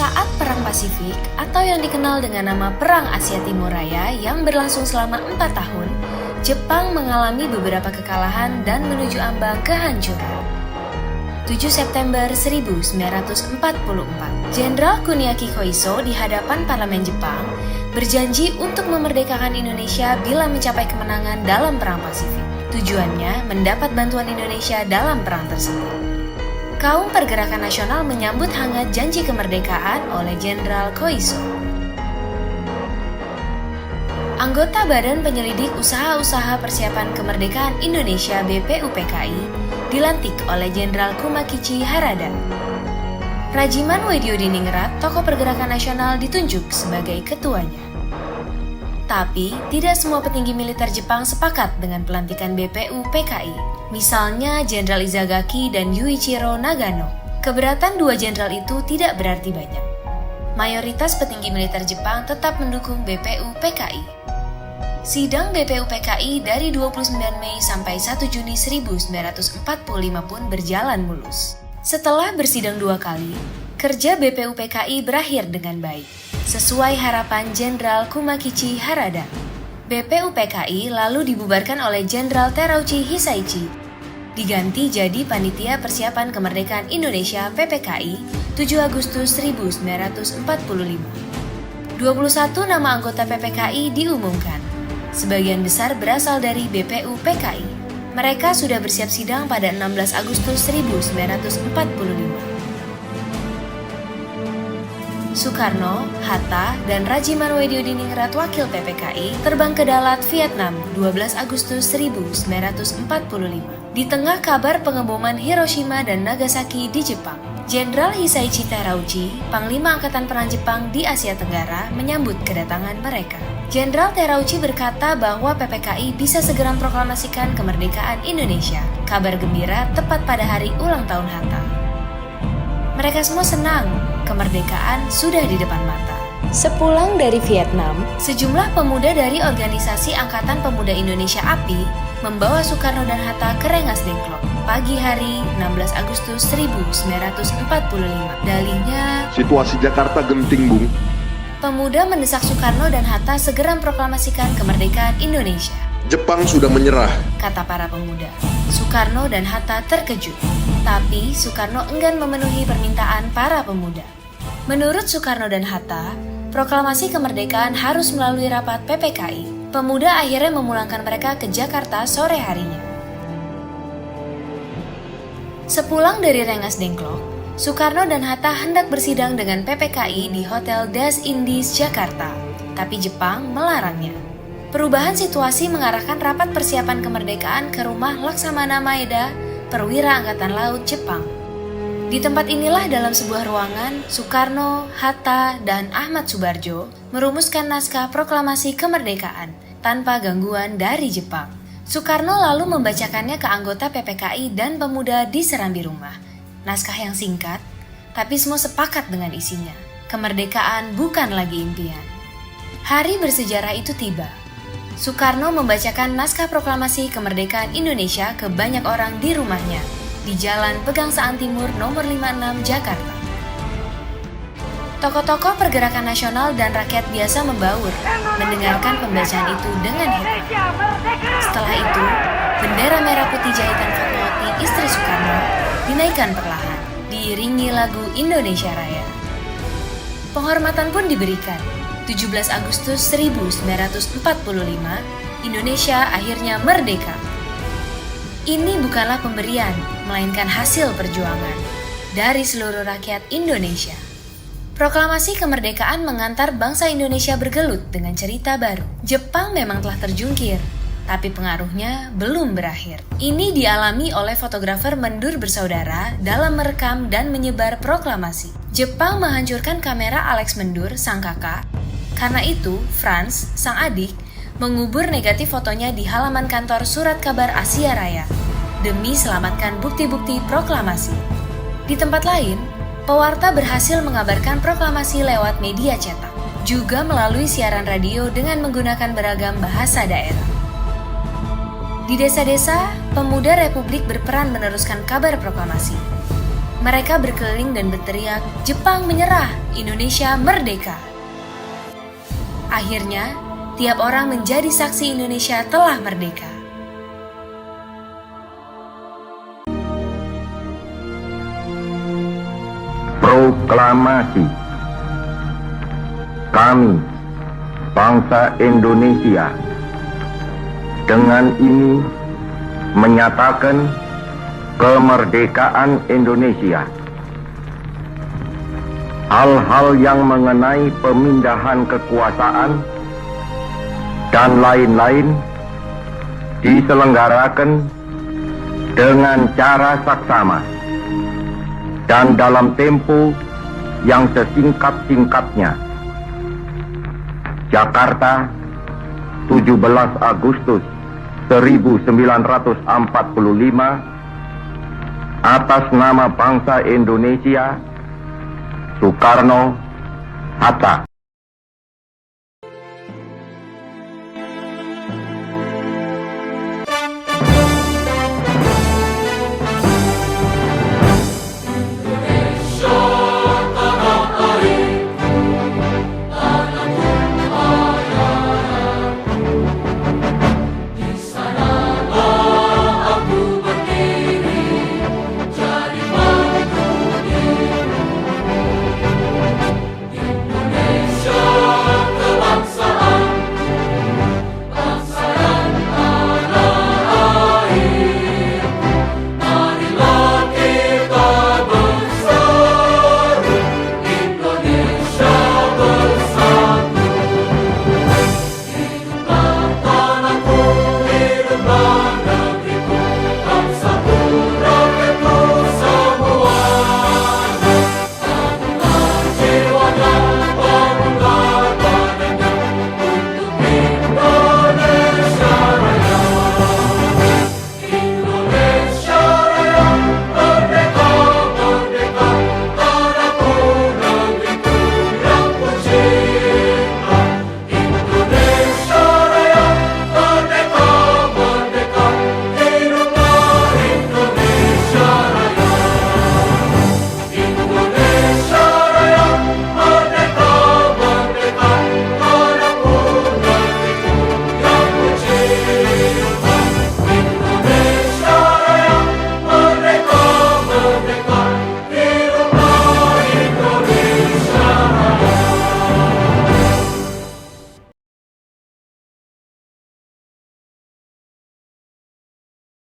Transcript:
Saat Perang Pasifik atau yang dikenal dengan nama Perang Asia Timur Raya yang berlangsung selama 4 tahun, Jepang mengalami beberapa kekalahan dan menuju ambang kehancuran. 7 September 1944, Jenderal Kuniaki Koiso di hadapan parlemen Jepang berjanji untuk memerdekakan Indonesia bila mencapai kemenangan dalam Perang Pasifik. Tujuannya mendapat bantuan Indonesia dalam perang tersebut. Kaum Pergerakan Nasional menyambut hangat janji kemerdekaan oleh Jenderal Koiso. Anggota Badan Penyelidik Usaha-Usaha Persiapan Kemerdekaan Indonesia (BPUPKI) dilantik oleh Jenderal Kumakichi Harada. Rajiman Weddiodiningrat, tokoh Pergerakan Nasional, ditunjuk sebagai ketuanya. Tapi, tidak semua petinggi militer Jepang sepakat dengan pelantikan BPUPKI. Misalnya Jenderal Izagaki dan Yuichiro Nagano. Keberatan dua jenderal itu tidak berarti banyak. Mayoritas petinggi militer Jepang tetap mendukung BPUPKI. Sidang BPUPKI dari 29 Mei sampai 1 Juni 1945 pun berjalan mulus. Setelah bersidang 2 kali, kerja BPUPKI berakhir dengan baik, sesuai harapan Jenderal Kumakichi Harada. BPUPKI lalu dibubarkan oleh Jenderal Terauchi Hisaichi, diganti jadi Panitia Persiapan Kemerdekaan Indonesia (PPKI) 7 Agustus 1945. 21 nama anggota PPKI diumumkan. Sebagian besar berasal dari BPUPKI. Mereka sudah bersiap sidang pada 16 Agustus 1945. Soekarno, Hatta, dan Rajiman Weddiodiningrat wakil PPKI terbang ke Dalat, Vietnam 12 Agustus 1945. Di tengah kabar pengeboman Hiroshima dan Nagasaki di Jepang, Jenderal Hisaichi Terauchi, Panglima Angkatan Perang Jepang di Asia Tenggara, menyambut kedatangan mereka. Jenderal Terauchi berkata bahwa PPKI bisa segera memproklamasikan kemerdekaan Indonesia. Kabar gembira tepat pada hari ulang tahun Hatta. Mereka semua senang, kemerdekaan sudah di depan mata. Sepulang dari Vietnam, sejumlah pemuda dari organisasi Angkatan Pemuda Indonesia API membawa Soekarno dan Hatta ke Rengas Dengklok pagi hari 16 Agustus 1945. Dalihnya, situasi Jakarta genting, Bung. Pemuda mendesak Soekarno dan Hatta segera memproklamasikan kemerdekaan Indonesia. Jepang sudah menyerah, kata para pemuda. Soekarno dan Hatta terkejut, tapi Soekarno enggan memenuhi permintaan para pemuda. Menurut Soekarno dan Hatta, proklamasi kemerdekaan harus melalui rapat PPKI. Pemuda akhirnya memulangkan mereka ke Jakarta sore harinya. Sepulang dari Rengas Dengklok, Soekarno dan Hatta hendak bersidang dengan PPKI di Hotel Das Indies, Jakarta, tapi Jepang melarangnya. Perubahan situasi mengarahkan rapat persiapan kemerdekaan ke rumah Laksamana Maeda, Perwira Angkatan Laut Jepang. Di tempat inilah dalam sebuah ruangan, Soekarno, Hatta, dan Ahmad Subarjo merumuskan naskah proklamasi kemerdekaan tanpa gangguan dari Jepang. Soekarno lalu membacakannya ke anggota PPKI dan pemuda di serambi rumah. Naskah yang singkat, tapi semua sepakat dengan isinya. Kemerdekaan bukan lagi impian. Hari bersejarah itu tiba. Soekarno membacakan naskah proklamasi kemerdekaan Indonesia ke banyak orang di rumahnya, di Jalan Pegangsaan Timur nomor 56 Jakarta. Tokoh-tokoh Pergerakan Nasional dan rakyat biasa membaur, mendengarkan pembacaan itu dengan heran. Setelah itu, bendera merah putih jahitan Fatmawati, istri Soekarno, dinaikkan perlahan, diiringi lagu Indonesia Raya. Penghormatan pun diberikan. 17 Agustus 1945, Indonesia akhirnya merdeka. Ini bukanlah pemberian, melainkan hasil perjuangan dari seluruh rakyat Indonesia. Proklamasi kemerdekaan mengantar bangsa Indonesia bergelut dengan cerita baru. Jepang memang telah terjungkir, tapi pengaruhnya belum berakhir. Ini dialami oleh fotografer Mendur bersaudara dalam merekam dan menyebar proklamasi. Jepang menghancurkan kamera Alex Mendur, sang kakak. Karena itu, Franz, sang adik, mengubur negatif fotonya di halaman kantor Surat Kabar Asia Raya demi selamatkan bukti-bukti proklamasi. Di tempat lain, pewarta berhasil mengabarkan proklamasi lewat media cetak, juga melalui siaran radio dengan menggunakan beragam bahasa daerah. Di desa-desa, pemuda Republik berperan meneruskan kabar proklamasi. Mereka berkeliling dan berteriak, "Jepang menyerah, Indonesia merdeka!" Akhirnya, tiap orang menjadi saksi Indonesia telah merdeka. Proklamasi. Kami, bangsa Indonesia, dengan ini menyatakan kemerdekaan Indonesia. Hal-hal yang mengenai pemindahan kekuasaan dan lain-lain diselenggarakan dengan cara saksama dan dalam tempo yang sesingkat-singkatnya. Jakarta, 17 Agustus 1945, atas nama bangsa Indonesia, Soekarno-Hatta.